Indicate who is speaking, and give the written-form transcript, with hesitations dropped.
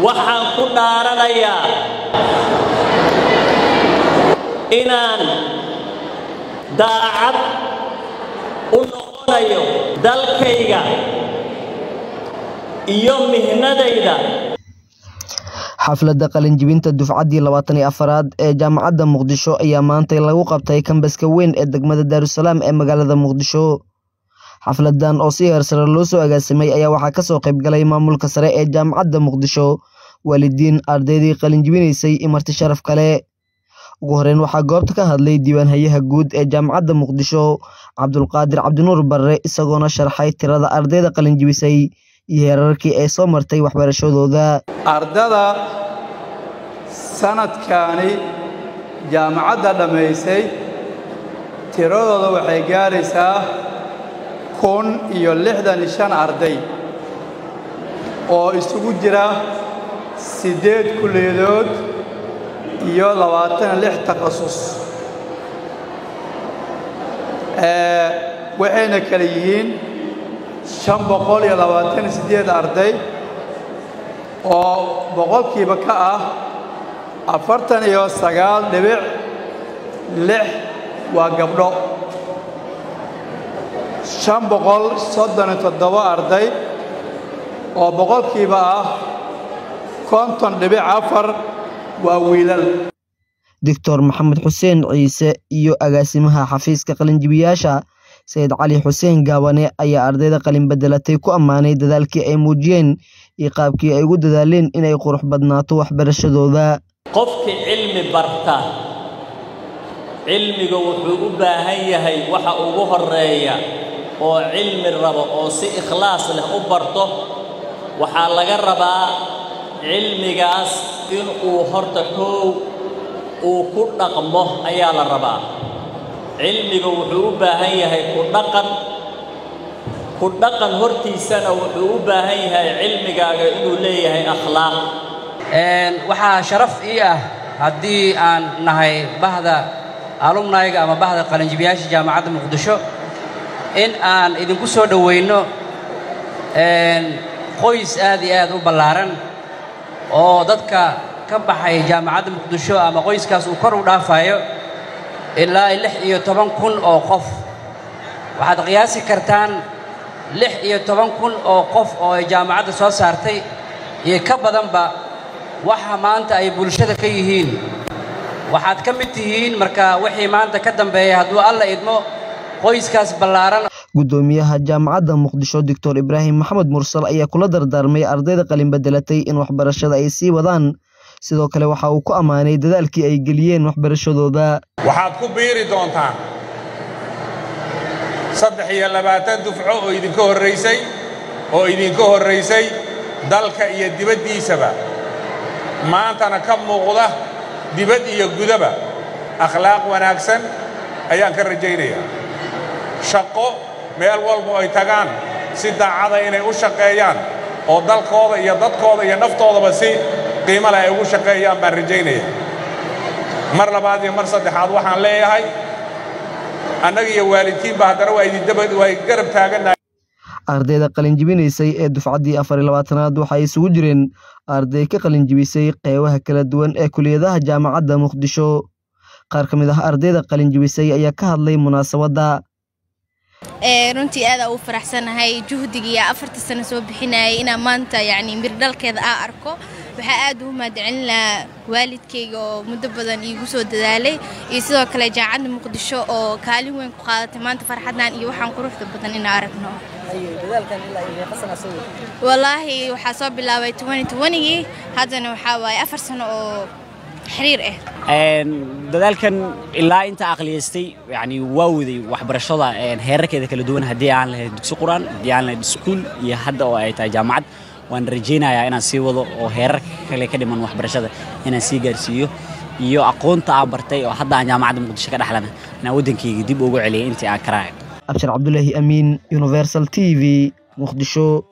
Speaker 1: waxaan ku dhaaranayaa inaan daacad u noqonayo dalkayga iyo mihnadayda.
Speaker 2: xafladda qalinjibinta dufcaddii 24aad ee jaamacadda Muqdisho ayaa maanta lagu qabtay kambaska weyn ee degmada Daarusalaam ee magaalada Muqdisho. xafladdan oo si heer sare loo soo agaasimay ayaa waxaa ka soo qayb galay maamulka sare ee jaamacadda Muqdisho, waalidiin, ardaydii qalinjibinaysay iyo marti sharaf kale. ugu horeyn waxaa goobta ka hadlay diiwaanhayaha guud ee jaamacadda Muqdisho, Cabdulqaadir Cabdinuur Barre, isagoona sharxay tirada ardayda qalinjibisay iyo heerarkii ay soo martay waxbarashadooda.
Speaker 3: ardada sanadkaani jaamacadda dhamaysay tiradooda waxay gaaraysaa 1,065 arday oo isugu jira 8 kulliyadood iyo 26 takhasus. waxayna kala yihiin 528 arday oo boqolkiiba ka ah 49.6 waa gabdho. 537 arday oo boqolkiiba ah 50.4 waa wiilal.
Speaker 2: Dr. Maxamed Xuseen Ciise iyo agaasimaha xafiiska qalinjibiyaasha Sayid Cali Xuseen Gaabane ayaa ardayda qalin bedelatay ku ammaanay dadaalkii ay muujiyeen iyo qaabkii ay ugu dadaaleen inay qurux badnaato waxbarashadooda.
Speaker 1: qofkii cilmi barta cilmiga wuxuu u baahan yahay waxa ugu horeeya oo cilmi rabo oo si ikhlaas leh u barto waxa laga rabaa cilmigaas in uu horta uu ku dhaqmo ayaa la rabaa. cilmiga wuxuu u baahan yahay ku dhaqan hortiisana wuxuu u baahan yahay cilmigaaga inuu leeyahay akhlaaq.
Speaker 4: waxaa sharaf ii ah haddii aan nahay bahda alumnayga ama bahda qalinjibiyaasha jaamacadda Muqdisho in aan idinku soo dhaweyno qoys aad iyo aad u ballaaran oo dadka ka baxay jaamacadda Muqdisho ama qoyskaas uu kor u dhaafayo ilaa 16,000 oo qof. waxaad qiyaasi kartaan 16,000 oo qof oo ay jaamacadda soo saartay iyo ka badanba waxa maanta ay bulshada ka yihiin. waxaad ka mid tihiin marka wixii maanta ka dambeeya hadduu alla idmo qoyskaas ballaaran.
Speaker 2: gudoomiyaha jaamacadda Muqdisho Dr. Ibraahim Maxamed Mursal ayaa kula dardaarmay ardayda qalin bedelatay in waxbarashada ay sii wadaan. sidoo kale waxa uu ku ammaanay dadaalkii ay geliyeen waxbarashadooda.
Speaker 5: waxaad ku biiri doontaan 23 dufco oo idinka horeysay dalka iyo dibaddiisaba maantana ka muuqda dibad iyo gudaba akhlaaq wanaagsan ayaan ka rajaynayaa. shaqo meel walba ay tagaan si daacada inay u shaqeeyaan oo dalkooda iyo dadkooda iyo naftoodaba si qiimo leh ay ugu shaqeeyaan baan rajaynayaa. mar labaad iyo mar saddexaad waxaan leeyahay annaga iyo waalidkiinba haddana waa garab taaganahay.
Speaker 2: ardayda qalinjibinaysay ee dufcaddii 24aad waxay isugu jireen arday ka qalinjibisay qeybaha kala duwan ee kuliyadaha jaamacadda Muqdisho. qaar ka mid ah ardayda qalinjibisay ayaa ka hadlay munaasabadda.
Speaker 6: runtii aad u faraxsanahay juhdigii 4 sano soo bixinayay inaan maanta mirdhalkeeda arko. waxaa aad u mahadcelinayaa waalidkayga oo muddo badan iigu soo dadaalay iyo sidoo kale jaamacadda Muqdisho oo kaalin weyn ku qaadatay maanta farxaddan iyo waxaan quruxda badan in aragno. wallaahi waxaa soo bilaabay 2020 haddana waxaa waaye 4 sano oo xiriir ah.
Speaker 7: dadaalkan ilaa inta aqliyeystay waa waday waxbarashada heerarkeeda kala duwan haddii aan lahayd dugsi quraan, haddii aan lahayd iskuul iyo hadda oo ay tahay jaamacad. waan rajaynayaa inaan sii wado oo heerarka kale ka dhiman waxbarashada inaan sii gaarsiiyo iyo aqoonta aan bartay oo hadda aan jaamacadda Muqdisho ka dhaxlana inaan wadankayga dib ugu celiyay intii aan karaayo.
Speaker 2: Abshir Cabdullaahi Amiin, Universal TV, Muqdisho.